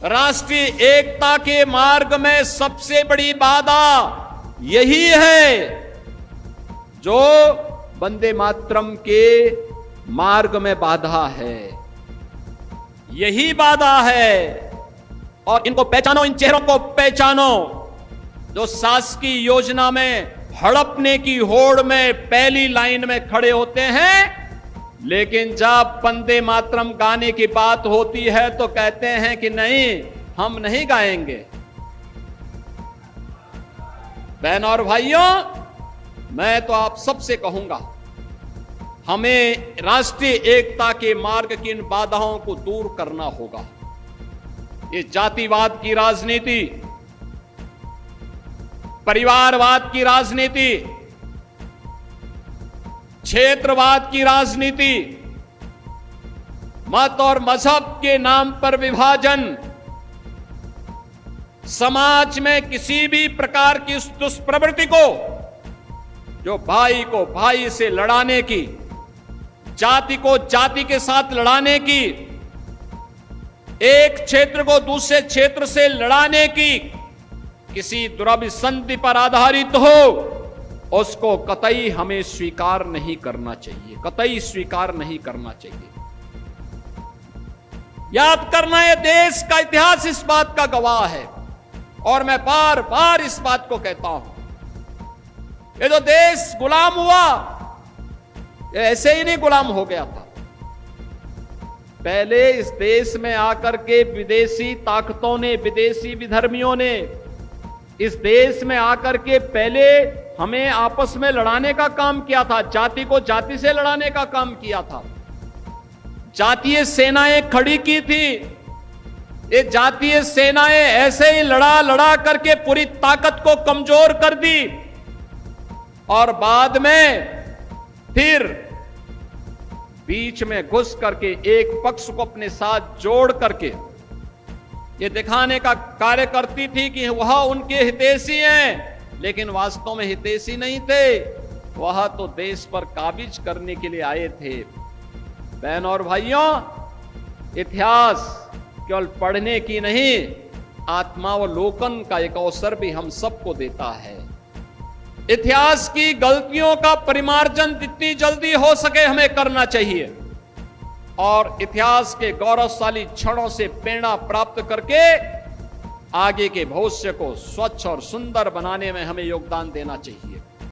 राष्ट्रीय एकता के मार्ग में सबसे बड़ी बाधा यही है जो वंदे मातरम के मार्ग में बाधा है, यही बाधा है। और इनको पहचानो, इन चेहरों को पहचानो जो शासकीय योजना में हड़पने की होड़ में पहली लाइन में खड़े होते हैं, लेकिन जब वंदे मातरम गाने की बात होती है तो कहते हैं कि नहीं, हम नहीं गाएंगे। बहन और भाइयों, मैं तो आप सबसे कहूंगा, हमें राष्ट्रीय एकता के मार्ग की इन बाधाओं को दूर करना होगा। ये जातिवाद की राजनीति, परिवारवाद की राजनीति, क्षेत्रवाद की राजनीति, मत और मजहब के नाम पर विभाजन, समाज में किसी भी प्रकार की उस दुष्प्रवृत्ति को जो भाई को भाई से लड़ाने की, जाति को जाति के साथ लड़ाने की, एक क्षेत्र को दूसरे क्षेत्र से लड़ाने की, किसी दुराभिसंधि पर आधारित हो, उसको कतई हमें स्वीकार नहीं करना चाहिए, कतई स्वीकार नहीं करना चाहिए। याद करना, यह देश का इतिहास इस बात का गवाह है और मैं बार बार इस बात को कहता हूं। ये जो देश गुलाम हुआ, ये ऐसे ही नहीं गुलाम हो गया था। पहले इस देश में आकर के विदेशी ताकतों ने, विदेशी विधर्मियों ने इस देश में आकर के पहले हमें आपस में लड़ाने का काम किया था, जाति को जाति से लड़ाने का काम किया था। जातीय सेनाएं खड़ी की थी। ये जातीय सेनाएं ऐसे ही लड़ा लड़ा करके पूरी ताकत को कमजोर कर दी और बाद में फिर बीच में घुस करके एक पक्ष को अपने साथ जोड़ करके ये दिखाने का कार्य करती थी कि वह उनके हितैषी हैं, लेकिन वास्तव में हितैषी नहीं थे, वह तो देश पर काबिज करने के लिए आए थे। बहन और भाइयों, इतिहास केवल पढ़ने की नहीं, आत्मावलोकन का एक अवसर भी हम सबको देता है। इतिहास की गलतियों का परिमार्जन जितनी जल्दी हो सके हमें करना चाहिए और इतिहास के गौरवशाली क्षणों से प्रेरणा प्राप्त करके आगे के भविष्य को स्वच्छ और सुंदर बनाने में हमें योगदान देना चाहिए।